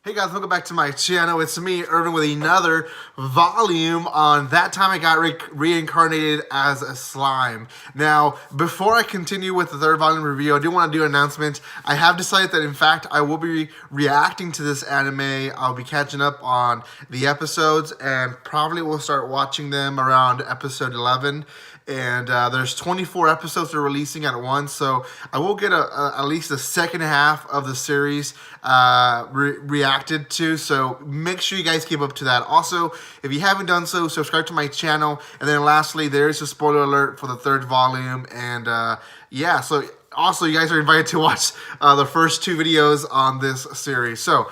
Hey guys, welcome back to my channel. It's me, Irvin, with another volume on That Time I Got Reincarnated as a Slime. Now, before I continue with the third volume review, I do want to do an announcement. I have decided that, in fact, I will be reacting to this anime. I'll be catching up on the episodes and probably will start watching them around episode 11. And there's 24 episodes they're releasing at once, so I will get at least the second half of the series reacted to, so make sure you guys keep up to that. Also, if you haven't done so, subscribe to my channel. And then lastly, there is a spoiler alert for the third volume, and yeah, so also you guys are invited to watch the first two videos on this series. So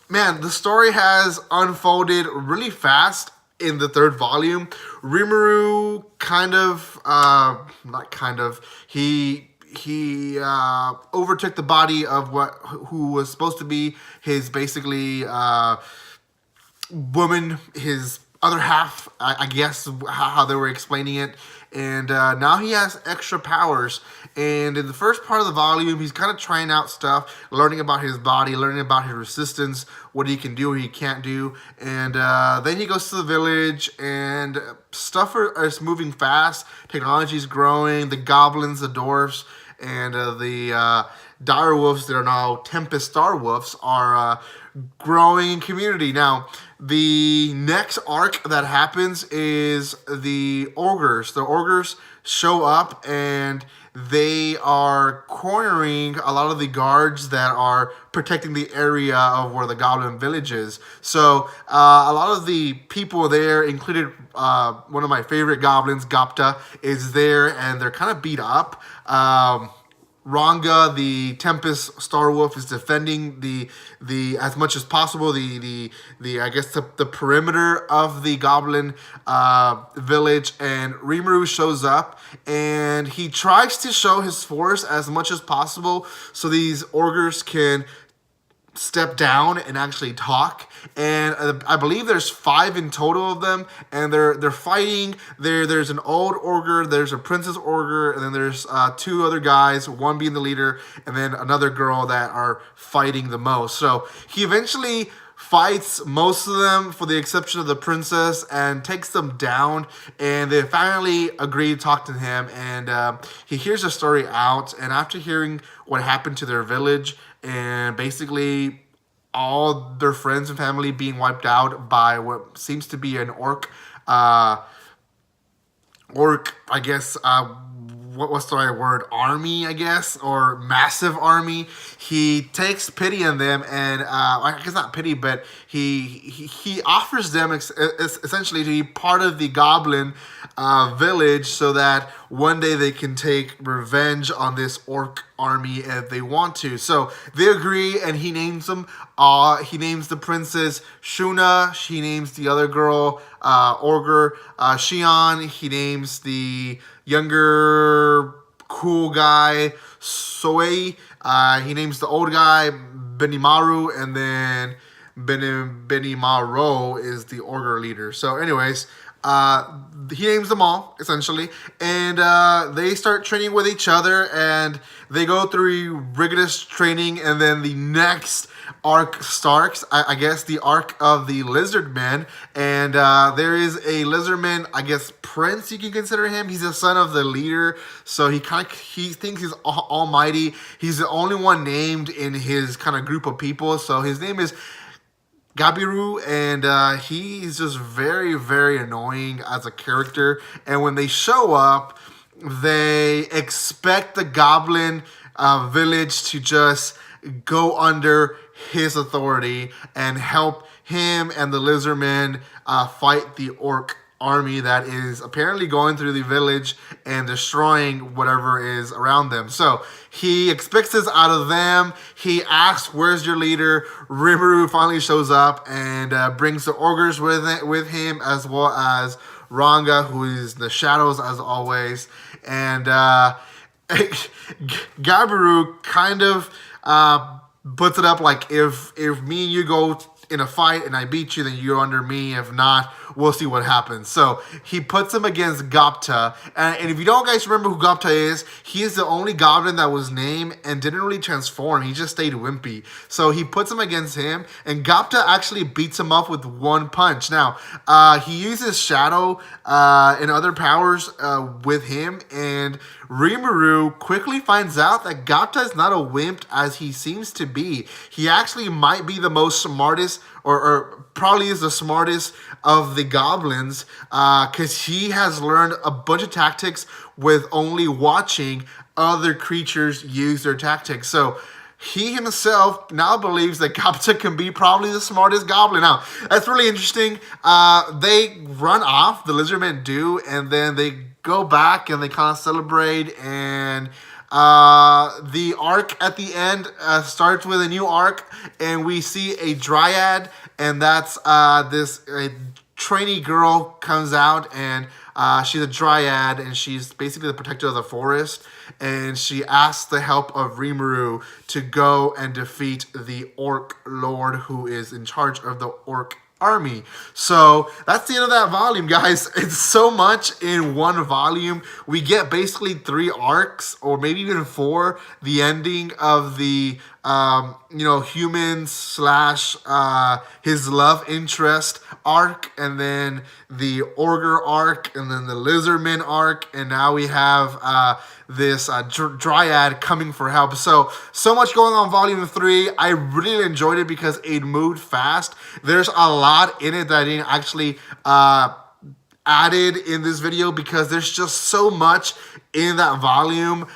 man, the story has unfolded really fast in the third volume. Rimuru he overtook the body of who was supposed to be his basically woman, his other half, I guess how they were explaining it. And now he has extra powers. And in the first part of the volume, he's kind of trying out stuff, learning about his body, learning about his resistance, what he can do, what he can't do. And then he goes to the village, and stuff is moving fast. Technology is growing. The goblins, the dwarfs, and the dire wolves that are now Tempest Star Wolves are growing in community. Now, the next arc that happens is the ogres. The ogres show up, and they are cornering a lot of the guards that are protecting the area of where the goblin village is. So a lot of the people there, included one of my favorite goblins, Gapta, is there, and they're kind of beat up. Ranga, the Tempest Star Wolf, is defending the as much as possible the I guess the perimeter of the goblin village. And Rimuru shows up, and he tries to show his force as much as possible so these ogres can step down and actually talk. And I believe there's 5 in total of them, and they're fighting. There's an old ogre, there's a princess ogre, and then there's 2 other guys, one being the leader, and then another girl that are fighting the most. So he eventually fights most of them, for the exception of the princess, and takes them down. And they finally agree to talk to him, and he hears the story out. And after hearing what happened to their village, and basically all their friends and family being wiped out by what seems to be an orc, I guess, what's the right word? Army, I guess, or massive army. He takes pity on them, and I guess not pity, but he offers them essentially to be part of the goblin village, so that one day they can take revenge on this orc army if they want to. So they agree, and he names them. He names the princess Shuna. He names the other girl ogre Shion. He names the younger cool guy Soei. He names the old guy Benimaru, and then Benimaro is the ogre leader. So anyways, he names them all, essentially, and they start training with each other, and they go through rigorous training. And then the next arc starts, I guess, the arc of the lizard man. And there is a lizard man, I guess, prince, you can consider him. He's the son of the leader, so he thinks he's almighty. He's the only one named in his kind of group of people, so his name is Gabiru, and he's just very, very annoying as a character. And when they show up, they expect the goblin village to just go under his authority and help him and the lizardmen fight the orc army that is apparently going through the village and destroying whatever is around them. So he expects this out of them. He asks, "Where's your leader?" Rimuru finally shows up and brings the ogres with him, as well as Ranga, who is the shadows as always. And Gabiru kind of puts it up like, if me and you go in a fight and I beat you, then you're under me. If not, we'll see what happens. So he puts him against Gapta. And if you don't guys remember who Gapta is, he is the only goblin that was named and didn't really transform. He just stayed wimpy. So he puts him against him, and Gapta actually beats him up with one punch. Now, he uses Shadow and other powers with him, and Rimuru quickly finds out that Gapta is not a wimp as he seems to be. He actually might be the most smartest, or probably is the smartest of the goblins, because he has learned a bunch of tactics with only watching other creatures use their tactics. So he himself now believes that Gapta can be probably the smartest goblin. Now, that's really interesting. They run off, the lizardmen do, and then they go back and they kind of celebrate, and the arc at the end starts with a new arc, and we see a dryad, and that's this trainee girl comes out, and she's a dryad, and she's basically the protector of the forest, and she asks the help of Rimuru to go and defeat the orc lord who is in charge of the orc army. So that's the end of that volume, guys. It's so much in one volume. We get basically 3 arcs, or maybe even 4. The ending of the human slash his love interest arc, and then the ogre arc, and then the lizardman arc, and now we have this dryad coming for help. So much going on volume 3. I really enjoyed it because it moved fast. There's a lot in it that I didn't actually added in this video because there's just so much in that volume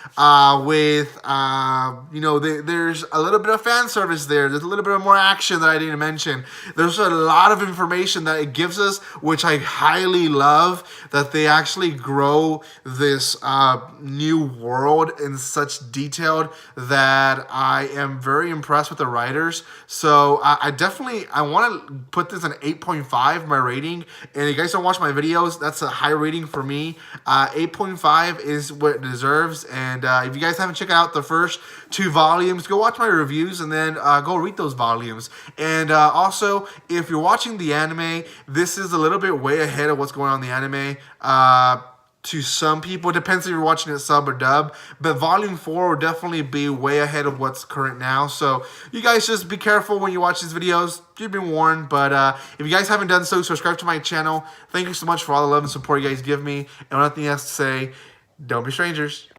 there's a little bit of fan service there. There's a little bit of more action that I didn't mention. There's a lot of information that it gives us, which I highly love, that they actually grow this new world in such detail that I am very impressed with the writers. So I want to put this an 8.5, my rating. And if you guys don't watch my videos, that's a high rating for me. 8.5 is what it deserves. And if you guys haven't checked out the first 2 volumes, go watch my reviews and then go read those volumes. And also, if you're watching the anime, this is a little bit way ahead of what's going on in the anime. To some people, it depends if you're watching it sub or dub, but volume 4 will definitely be way ahead of what's current now. So you guys just be careful when you watch these videos. You've been warned. But if you guys haven't done so, subscribe to my channel. Thank you so much for all the love and support you guys give me. And nothing else to say, don't be strangers.